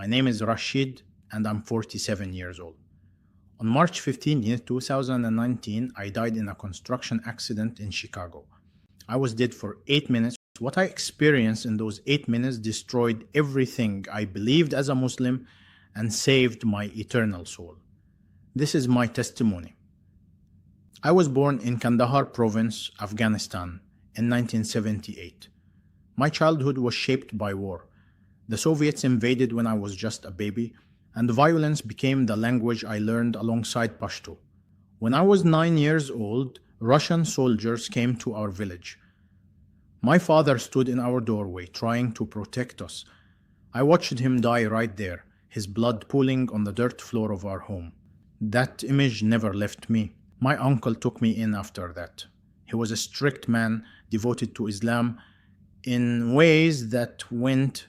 My name is Rashid and I'm 47 years old. On March 15th, 2019, I died in a construction accident in Chicago. I was dead for 8 minutes. What I experienced in those 8 minutes destroyed everything I believed as a Muslim and saved my eternal soul. This is my testimony. I was born in Kandahar province, Afghanistan, in 1978. My childhood was shaped by war. The Soviets invaded when I was just a baby, and violence became the language I learned alongside Pashto. When I was 9 years old, Russian soldiers came to our village. My father stood in our doorway trying to protect us. I watched him die right there, his blood pooling on the dirt floor of our home. That image never left me. My uncle took me in after that. He was a strict man devoted to Islam in ways that went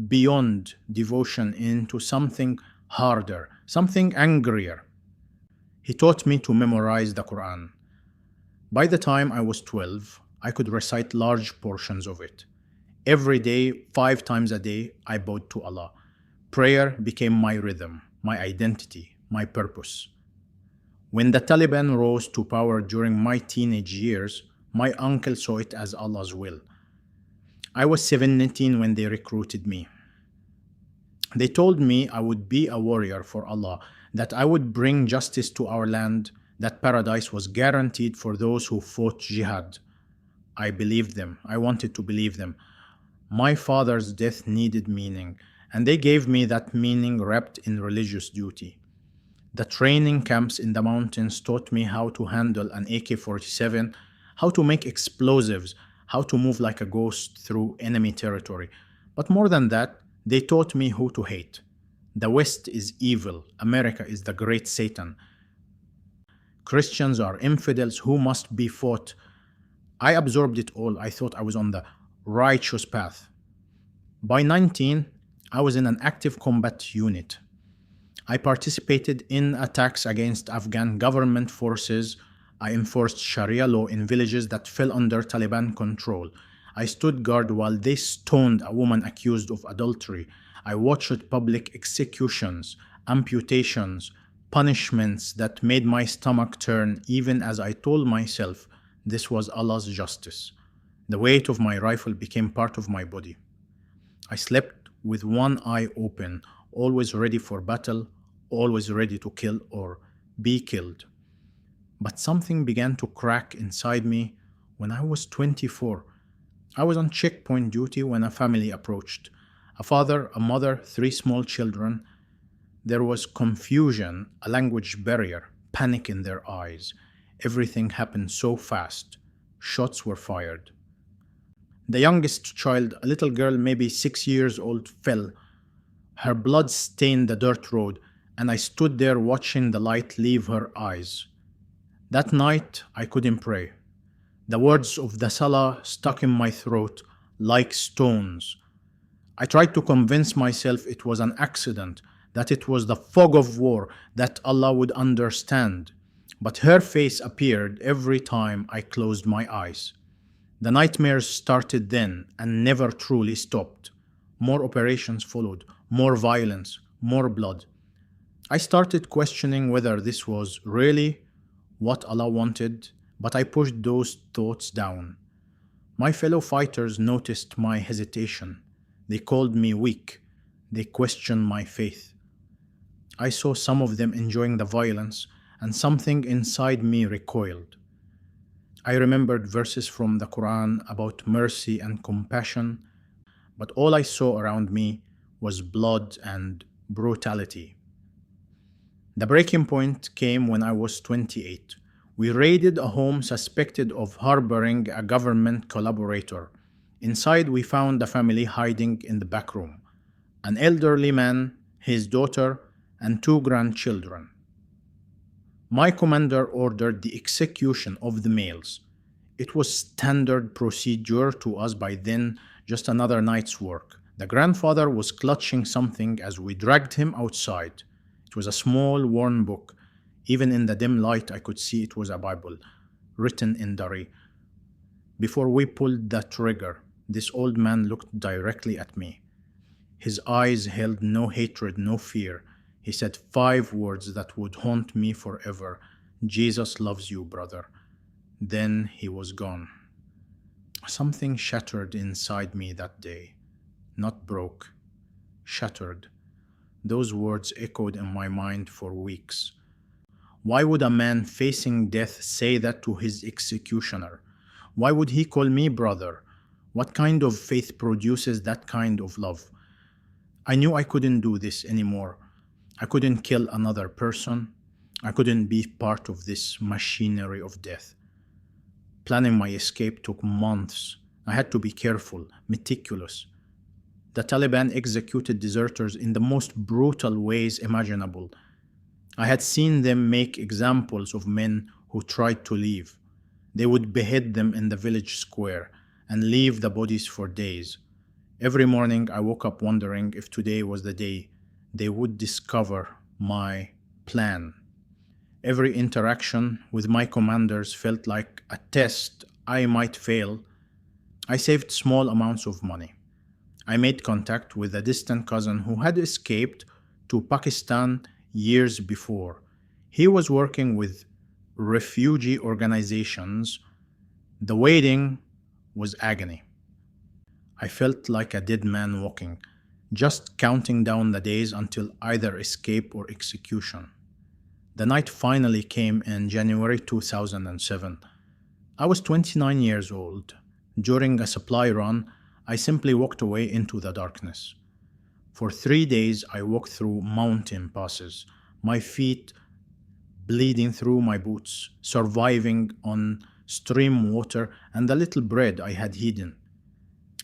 beyond devotion into something harder, something angrier. He taught me to memorize the Quran. By the time I was 12, I could recite large portions of it. Every day, 5 times a day, I bowed to Allah. Prayer became my rhythm, my identity, my purpose. When the Taliban rose to power during my teenage years, my uncle saw it as Allah's will. I was 17 when they recruited me. They told me I would be a warrior for Allah, that I would bring justice to our land, that paradise was guaranteed for those who fought jihad. I believed them. I wanted to believe them. My father's death needed meaning, and they gave me that meaning wrapped in religious duty. The training camps in the mountains taught me how to handle an AK-47, how to make explosives, how to move like a ghost through enemy territory. But more than that, they taught me who to hate. The West is evil. America is the great Satan. Christians are infidels who must be fought. I absorbed it all. I thought I was on the righteous path. By 19, I was in an active combat unit. I participated in attacks against Afghan government forces. I enforced Sharia law in villages that fell under Taliban control. I stood guard while they stoned a woman accused of adultery. I watched public executions, amputations, punishments that made my stomach turn even as I told myself this was Allah's justice. The weight of my rifle became part of my body. I slept with one eye open, always ready for battle, always ready to kill or be killed. But something began to crack inside me when I was 24. I was on checkpoint duty when a family approached. A father, a mother, 3 small children. There was confusion, a language barrier, panic in their eyes. Everything happened so fast. Shots were fired. The youngest child, a little girl maybe 6 years old, fell. Her blood stained the dirt road, and I stood there watching the light leave her eyes. That night, I couldn't pray. The words of the Salah stuck in my throat like stones. I tried to convince myself it was an accident, that it was the fog of war, that Allah would understand. But her face appeared every time I closed my eyes. The nightmares started then and never truly stopped. More operations followed, more violence, more blood. I started questioning whether this was really what Allah wanted, but I pushed those thoughts down. My fellow fighters noticed my hesitation. They called me weak. They questioned my faith. I saw some of them enjoying the violence, and something inside me recoiled. I remembered verses from the Quran about mercy and compassion, but all I saw around me was blood and brutality. The breaking point came when I was 28. We raided a home suspected of harboring a government collaborator. Inside, we found a family hiding in the back room. An elderly man, his daughter, and 2 grandchildren. My commander ordered the execution of the males. It was standard procedure to us by then, just another night's work. The grandfather was clutching something as we dragged him outside. It was a small, worn book. Even in the dim light, I could see it was a Bible, written in Dari. Before we pulled the trigger, this old man looked directly at me. His eyes held no hatred, no fear. He said 5 words that would haunt me forever: Jesus loves you, brother. Then he was gone. Something shattered inside me that day. Not broke, shattered. Those words echoed in my mind for weeks. Why would a man facing death say that to his executioner? Why would he call me brother? What kind of faith produces that kind of love? I knew I couldn't do this anymore. I couldn't kill another person. I couldn't be part of this machinery of death. Planning my escape took months. I had to be careful, meticulous. The Taliban executed deserters in the most brutal ways imaginable. I had seen them make examples of men who tried to leave. They would behead them in the village square and leave the bodies for days. Every morning I woke up wondering if today was the day they would discover my plan. Every interaction with my commanders felt like a test I might fail. I saved small amounts of money. I made contact with a distant cousin who had escaped to Pakistan years before. He was working with refugee organizations. The waiting was agony. I felt like a dead man walking, just counting down the days until either escape or execution. The night finally came in January 2007. I was 29 years old. During a supply run, I simply walked away into the darkness. For 3 days, I walked through mountain passes, my feet bleeding through my boots, surviving on stream water and the little bread I had hidden.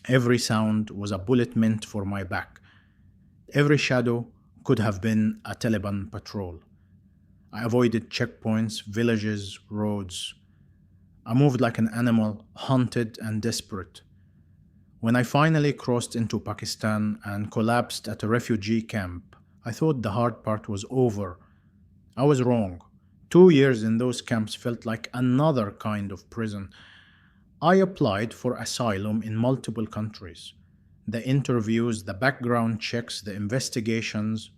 Every sound was a bullet meant for my back. Every shadow could have been a Taliban patrol. I avoided checkpoints, villages, roads. I moved like an animal, hunted and desperate. When I finally crossed into Pakistan and collapsed at a refugee camp, I thought the hard part was over. I was wrong. 2 years in those camps felt like another kind of prison. I applied for asylum in multiple countries. The interviews, the background checks, the investigations.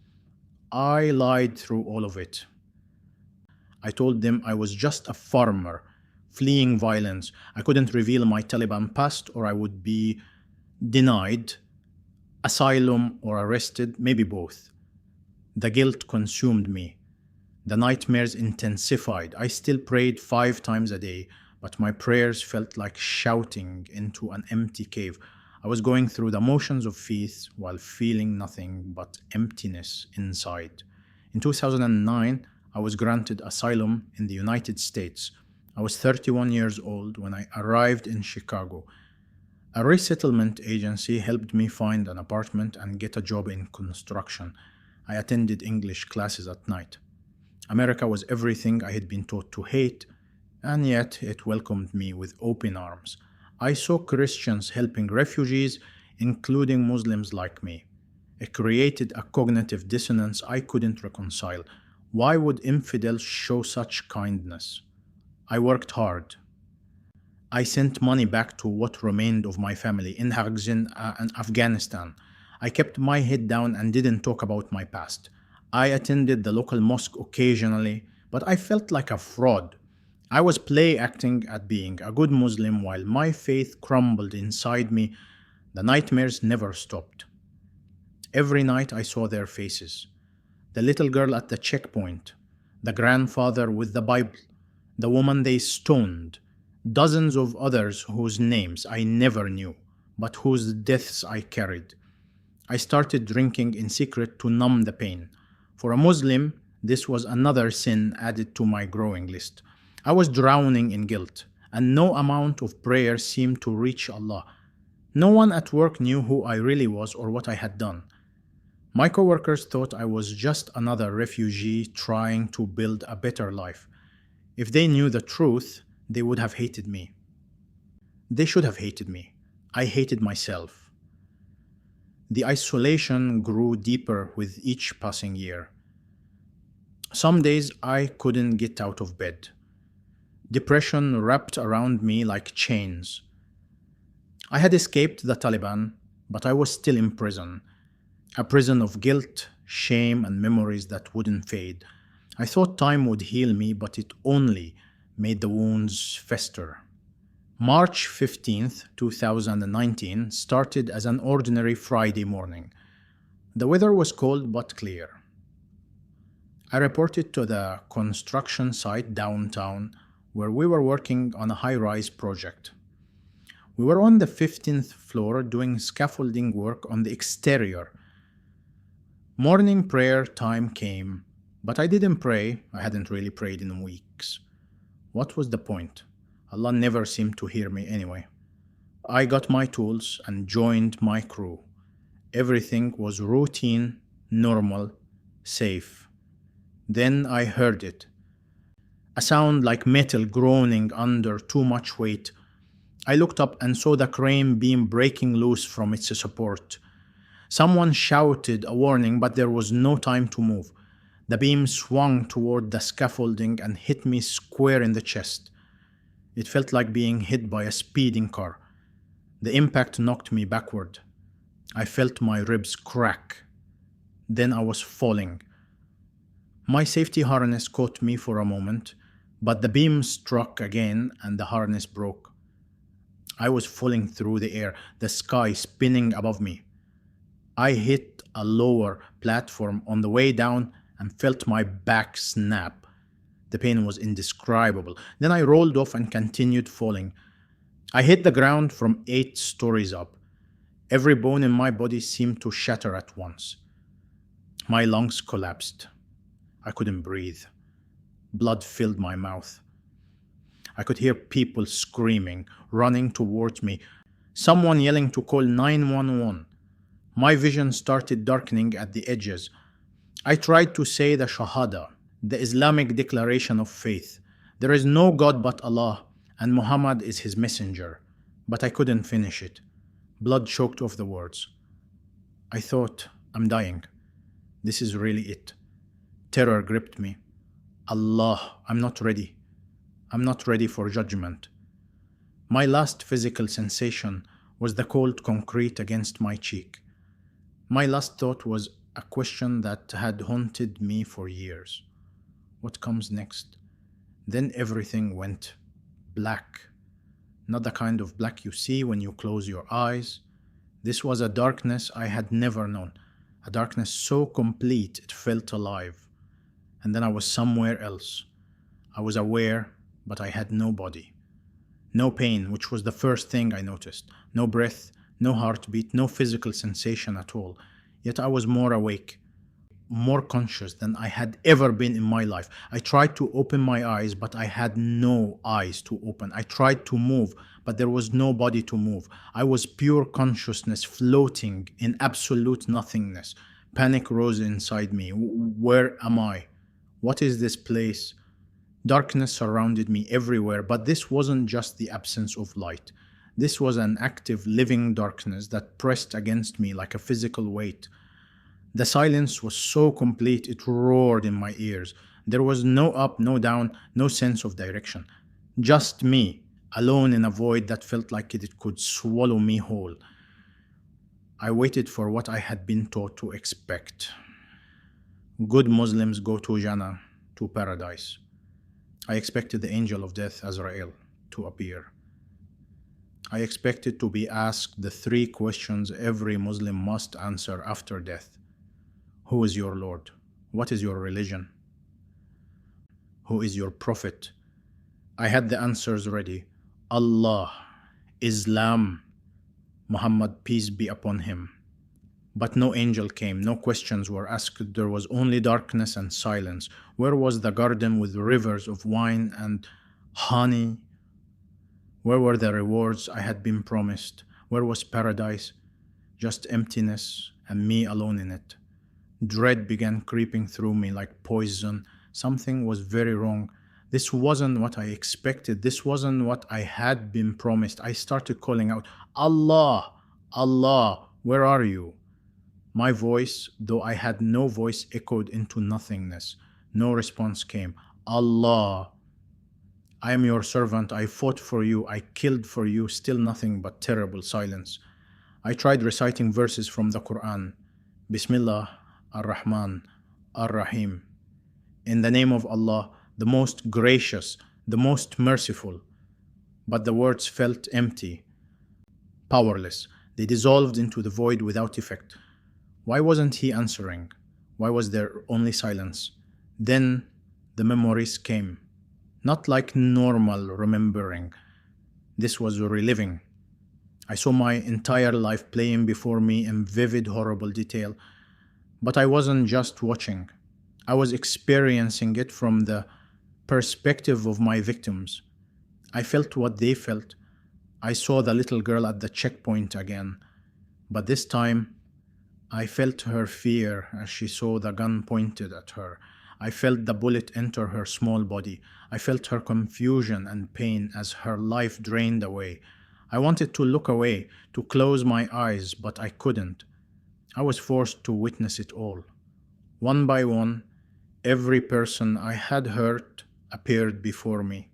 I lied through all of it. I told them I was just a farmer, fleeing violence. I couldn't reveal my Taliban past or I would be denied asylum or arrested, maybe both. The guilt consumed me. The nightmares intensified. I still prayed 5 times a day, but my prayers felt like shouting into an empty cave. I was going through the motions of faith while feeling nothing but emptiness inside. In 2009, I was granted asylum in the United States. I was 31 years old when I arrived in Chicago. A resettlement agency helped me find an apartment and get a job in construction. I attended English classes at night. America was everything I had been taught to hate, and yet it welcomed me with open arms. I saw Christians helping refugees, including Muslims like me. It created a cognitive dissonance I couldn't reconcile. Why would infidels show such kindness? I worked hard. I sent money back to what remained of my family in Afghanistan. I kept my head down and didn't talk about my past. I attended the local mosque occasionally, but I felt like a fraud. I was play acting at being a good Muslim while my faith crumbled inside me. The nightmares never stopped. Every night I saw their faces. The little girl at the checkpoint, the grandfather with the Bible, the woman they stoned, dozens of others whose names I never knew, but whose deaths I carried. I started drinking in secret to numb the pain. For a Muslim, this was another sin added to my growing list. I was drowning in guilt, and no amount of prayer seemed to reach Allah. No one at work knew who I really was or what I had done. My coworkers thought I was just another refugee trying to build a better life. If they knew the truth, they would have hated me. They should have hated me. I hated myself. The isolation grew deeper with each passing year. Some days I couldn't get out of bed. Depression wrapped around me like chains. I had escaped the Taliban, but I was still in prison. a prison of guilt, shame, and memories that wouldn't fade. I thought time would heal me, but it only made the wounds fester. March 15th, 2019 started as an ordinary Friday morning. The weather was cold but clear. I reported to the construction site downtown where we were working on a high rise project. We were on the 15th floor doing scaffolding work on the exterior. Morning prayer time came, but I didn't pray. I hadn't really prayed in weeks. What was the point? Allah never seemed to hear me anyway. I got my tools and joined my crew. Everything was routine, normal, safe. Then I heard it. A sound like metal groaning under too much weight. I looked up and saw the crane beam breaking loose from its support. Someone shouted a warning, but there was no time to move. The beam swung toward the scaffolding and hit me square in the chest. It felt like being hit by a speeding car. The impact knocked me backward. I felt my ribs crack. Then I was falling. My safety harness caught me for a moment, but the beam struck again and the harness broke. I was falling through the air, the sky spinning above me. I hit a lower platform on the way down and felt my back snap. The pain was indescribable. Then I rolled off and continued falling. I hit the ground from 8 stories up. Every bone in my body seemed to shatter at once. My lungs collapsed. I couldn't breathe. Blood filled my mouth. I could hear people screaming, running towards me, someone yelling to call 911. My vision started darkening at the edges. I tried to say the Shahada, the Islamic declaration of faith. There is no God but Allah, and Muhammad is his messenger. But I couldn't finish it. Blood choked off the words. I thought, I'm dying. This is really it. Terror gripped me. Allah, I'm not ready. I'm not ready for judgment. My last physical sensation was the cold concrete against my cheek. My last thought was a question that had haunted me for years. What comes next? Then everything went black. Not the kind of black you see when you close your eyes. This was a darkness I had never known. A darkness so complete it felt alive. And then I was somewhere else. I was aware, but I had no body. No pain, which was the first thing I noticed. No breath, no heartbeat, no physical sensation at all. Yet I was more awake, more conscious than I had ever been in my life. I tried to open my eyes, but I had no eyes to open. I tried to move, but there was no body to move. I was pure consciousness floating in absolute nothingness. Panic rose inside me. Where am I? What is this place? Darkness surrounded me everywhere, but this wasn't just the absence of light. This was an active, living darkness that pressed against me like a physical weight. The silence was so complete it roared in my ears. There was no up, no down, no sense of direction. Just me, alone in a void that felt like it could swallow me whole. I waited for what I had been taught to expect. Good Muslims go to Jannah, to paradise. I expected the angel of death, Azrael, to appear. I expected to be asked the 3 questions every Muslim must answer after death. Who is your Lord? What is your religion? Who is your prophet? I had the answers ready. Allah, Islam, Muhammad, peace be upon him. But no angel came, no questions were asked, there was only darkness and silence. Where was the garden with rivers of wine and honey? Where were the rewards I had been promised? Where was paradise? Just emptiness and me alone in it. Dread began creeping through me like poison. Something was very wrong. This wasn't what I expected. This wasn't what I had been promised. I started calling out, Allah, Allah, where are you? My voice, though I had no voice, echoed into nothingness. No response came. Allah, I am your servant. I fought for you. I killed for you. Still nothing but terrible silence. I tried reciting verses from the Quran. Bismillah ar-Rahman ar-Rahim. In the name of Allah, the most gracious, the most merciful. But the words felt empty, powerless. They dissolved into the void without effect. Why wasn't he answering? Why was there only silence? Then the memories came. Not like normal remembering. This was reliving. I saw my entire life playing before me in vivid, horrible detail. But I wasn't just watching. I was experiencing it from the perspective of my victims. I felt what they felt. I saw the little girl at the checkpoint again. But this time, I felt her fear as she saw the gun pointed at her. I felt the bullet enter her small body. I felt her confusion and pain as her life drained away. I wanted to look away, to close my eyes, but I couldn't. I was forced to witness it all. One by one, every person I had hurt appeared before me.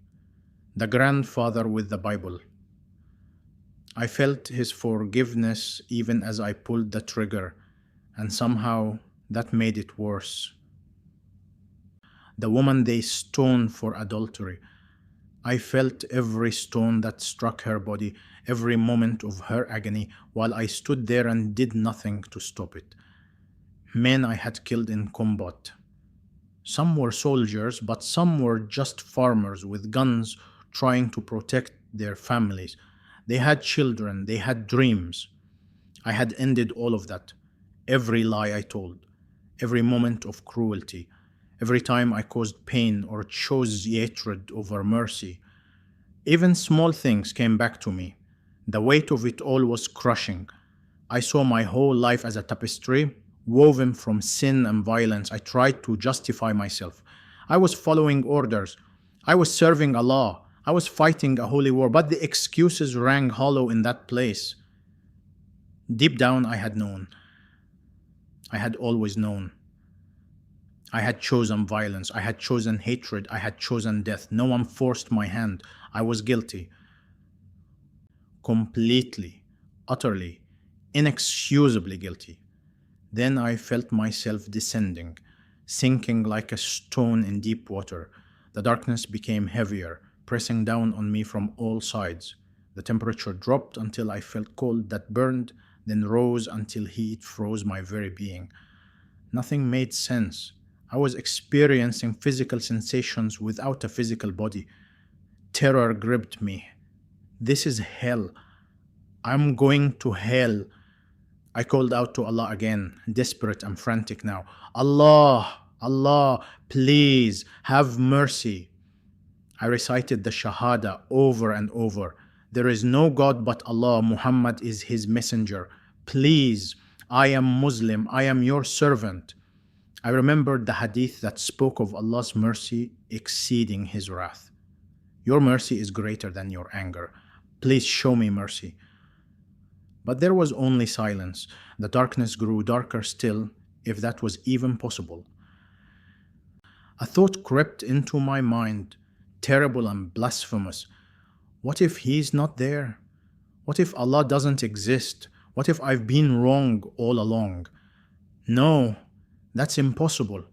The grandfather with the Bible. I felt his forgiveness even as I pulled the trigger, and somehow that made it worse. The woman they stoned for adultery. I felt every stone that struck her body, every moment of her agony, while I stood there and did nothing to stop it. Men I had killed in combat. Some were soldiers, but some were just farmers with guns trying to protect their families. They had children, they had dreams. I had ended all of that. Every lie I told, every moment of cruelty, every time I caused pain or chose hatred over mercy. Even small things came back to me. The weight of it all was crushing. I saw my whole life as a tapestry, woven from sin and violence. I tried to justify myself. I was following orders. I was serving Allah. I was fighting a holy war, but the excuses rang hollow in that place. Deep down, I had known. I had always known. I had chosen violence. I had chosen hatred. I had chosen death. No one forced my hand. I was guilty. Completely, utterly, inexcusably guilty. Then I felt myself descending, sinking like a stone in deep water. The darkness became heavier, pressing down on me from all sides. The temperature dropped until I felt cold that burned, then rose until heat froze my very being. Nothing made sense. I was experiencing physical sensations without a physical body. Terror gripped me. This is hell. I'm going to hell. I called out to Allah again, desperate and frantic now. Allah, Allah, please have mercy. I recited the Shahada over and over. There is no God but Allah. Muhammad is his messenger. Please, I am Muslim. I am your servant. I remembered the hadith that spoke of Allah's mercy exceeding his wrath. Your mercy is greater than your anger. Please show me mercy. But there was only silence. The darkness grew darker still, if that was even possible. A thought crept into my mind, terrible and blasphemous. What if he's not there? What if Allah doesn't exist? What if I've been wrong all along? No, that's impossible.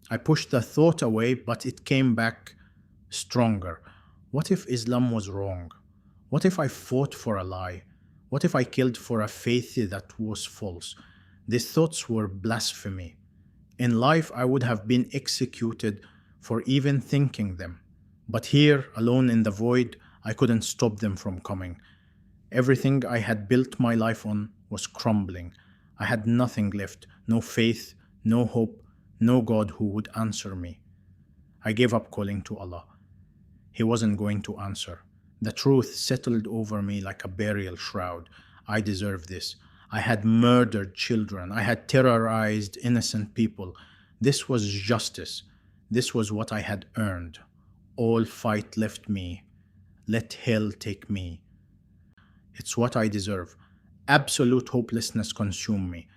I pushed the thought away, but it came back stronger. What if Islam was wrong? What if I fought for a lie? What if I killed for a faith that was false? These thoughts were blasphemy. In life, I would have been executed for even thinking them. But here, alone in the void, I couldn't stop them from coming. Everything I had built my life on was crumbling. I had nothing left, no faith, no hope, no God who would answer me. I gave up calling to Allah. He wasn't going to answer. The truth settled over me like a burial shroud. I deserved this. I had murdered children. I had terrorized innocent people. This was justice. This was what I had earned. All fight left me. Let hell take me. It's what I deserve. Absolute hopelessness consumed me.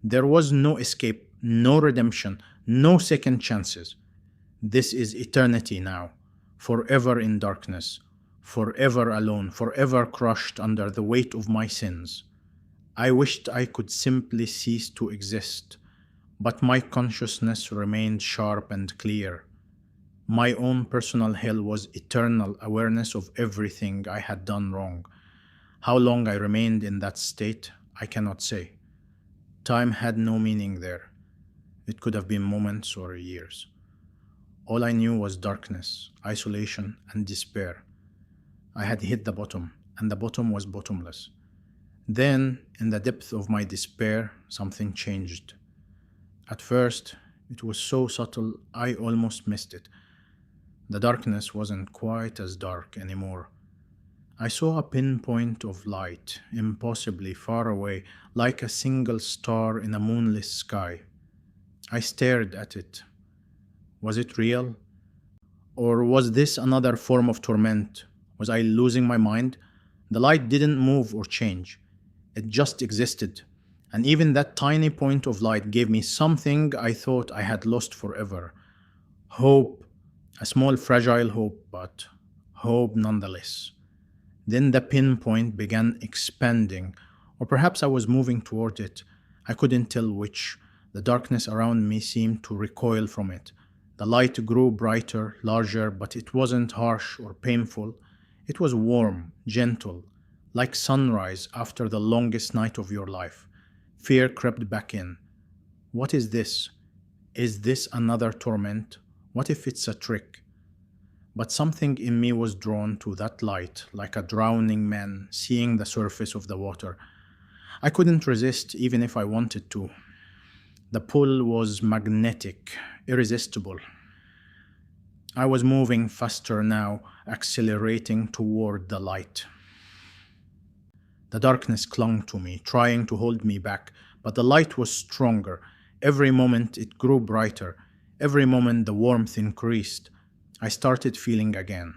There was no escape, no redemption, no second chances. This is eternity now, forever in darkness, forever alone, forever crushed under the weight of my sins. I wished I could simply cease to exist, but my consciousness remained sharp and clear. My own personal hell was eternal awareness of everything I had done wrong. How long I remained in that state, I cannot say. Time had no meaning there. It could have been moments or years. All I knew was darkness, isolation, and despair. I had hit the bottom, and the bottom was bottomless. Then, in the depth of my despair, something changed. At first, it was so subtle I almost missed it. The darkness wasn't quite as dark anymore. I saw a pinpoint of light, impossibly far away, like a single star in a moonless sky. I stared at it. Was it real? Or was this another form of torment? Was I losing my mind? The light didn't move or change. It just existed. And even that tiny point of light gave me something I thought I had lost forever. Hope. A small, fragile hope, but hope nonetheless. Then the pinpoint began expanding, or perhaps I was moving toward it. I couldn't tell which. The darkness around me seemed to recoil from it. The light grew brighter, larger, but it wasn't harsh or painful. It was warm, gentle, like sunrise after the longest night of your life. Fear crept back in. What is this? Is this another torment? What if it's a trick? But something in me was drawn to that light, like a drowning man seeing the surface of the water. I couldn't resist even if I wanted to. The pull was magnetic, irresistible. I was moving faster now, accelerating toward the light. The darkness clung to me, trying to hold me back, but the light was stronger. Every moment it grew brighter. Every moment the warmth increased. I started feeling again.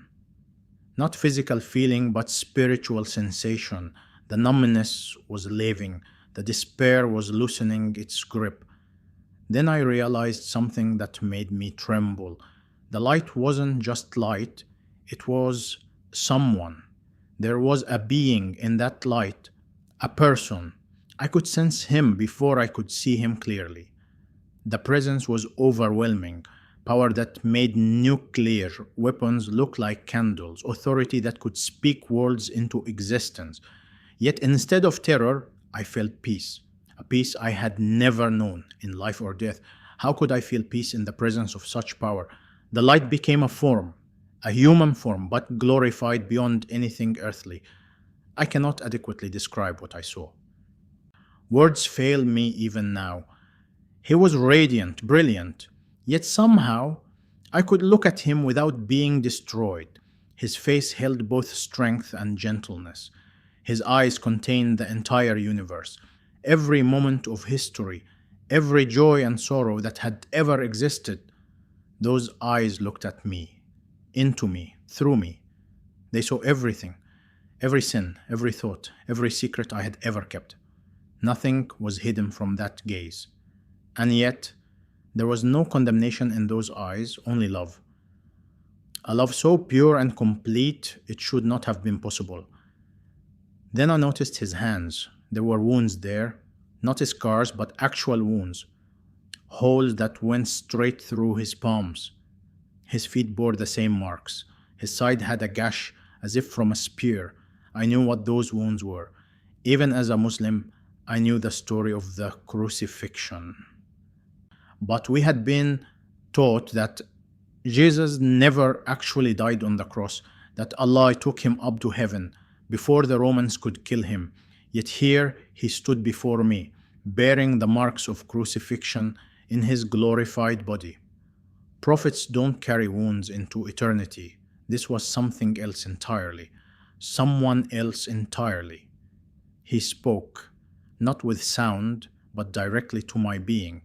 Not physical feeling, but spiritual sensation. The numbness was leaving. The despair was loosening its grip. Then I realized something that made me tremble. The light wasn't just light, it was someone. There was a being in that light, a person. I could sense him before I could see him clearly. The presence was overwhelming, power that made nuclear weapons look like candles, authority that could speak worlds into existence. Yet instead of terror, I felt peace, a peace I had never known in life or death. How could I feel peace in the presence of such power? The light became a form, a human form, but glorified beyond anything earthly. I cannot adequately describe what I saw. Words fail me even now. He was radiant, brilliant, yet somehow I could look at him without being destroyed. His face held both strength and gentleness. His eyes contained the entire universe, every moment of history, every joy and sorrow that had ever existed. Those eyes looked at me, into me, through me. They saw everything, every sin, every thought, every secret I had ever kept. Nothing was hidden from that gaze. And yet, there was no condemnation in those eyes, only love. A love so pure and complete, it should not have been possible. Then I noticed his hands. There were wounds there, not scars, but actual wounds. Holes that went straight through his palms. His feet bore the same marks. His side had a gash as if from a spear. I knew what those wounds were. Even as a Muslim, I knew the story of the crucifixion. But we had been taught that Jesus never actually died on the cross, that Allah took him up to heaven before the Romans could kill him. Yet here he stood before me, bearing the marks of crucifixion in his glorified body. Prophets don't carry wounds into eternity. This was something else entirely, someone else entirely. He spoke, not with sound, but directly to my being.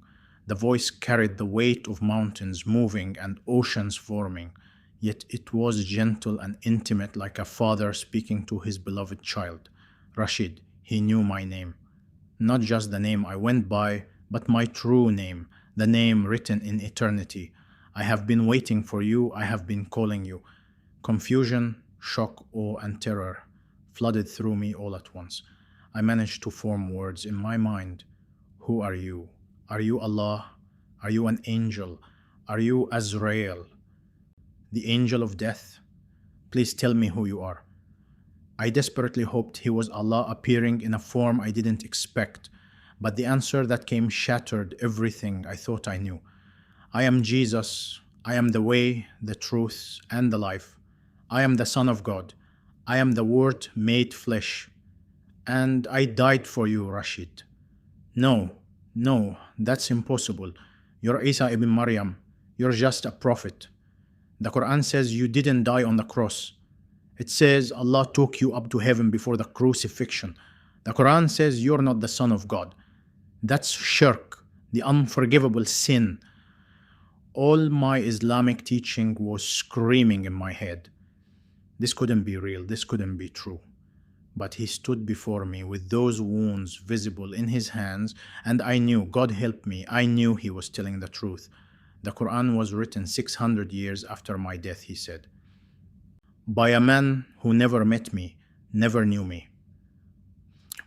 The voice carried the weight of mountains moving and oceans forming, yet it was gentle and intimate, like a father speaking to his beloved child. Rashid, he knew my name. Not just the name I went by, but my true name, the name written in eternity. I have been waiting for you, I have been calling you. Confusion, shock, awe, and terror flooded through me all at once. I managed to form words in my mind. Who are you? Are you Allah? Are you an angel? Are you Azrael, the angel of death? Please tell me who you are. I desperately hoped he was Allah appearing in a form I didn't expect, but the answer that came shattered everything I thought I knew. I am Jesus. I am the way, the truth, and the life. I am the Son of God. I am the Word made flesh. And I died for you, Rashid. No, no, that's impossible. You're Isa ibn Maryam. You're just a prophet. The Quran says you didn't die on the cross. It says Allah took you up to heaven before the crucifixion. The Quran says you're not the Son of God. That's shirk, the unforgivable sin. All my Islamic teaching was screaming in my head. This couldn't be real, this couldn't be true. But he stood before me with those wounds visible in his hands, and I knew, God help me, I knew he was telling the truth. The Quran was written 600 years after my death, he said, by a man who never met me, never knew me.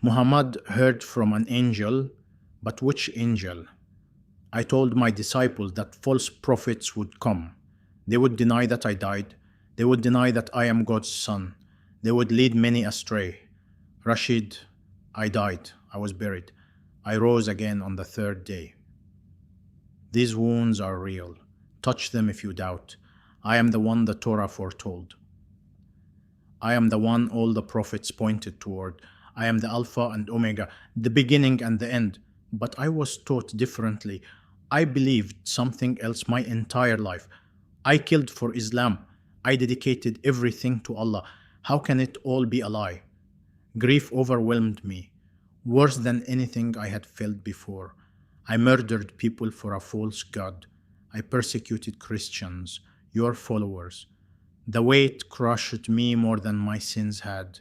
Muhammad heard from an angel, but which angel? I told my disciples that false prophets would come. They would deny that I died. They would deny that I am God's son. They would lead many astray. Rashid, I died. I was buried. I rose again on the third day. These wounds are real. Touch them if you doubt. I am the one the Torah foretold. I am the one all the prophets pointed toward. I am the Alpha and Omega, the beginning and the end. But I was taught differently. I believed something else my entire life. I killed for Islam. I dedicated everything to Allah. How can it all be a lie? Grief overwhelmed me, worse than anything I had felt before. I murdered people for a false God. I persecuted Christians, your followers. The weight crushed me more than my sins had.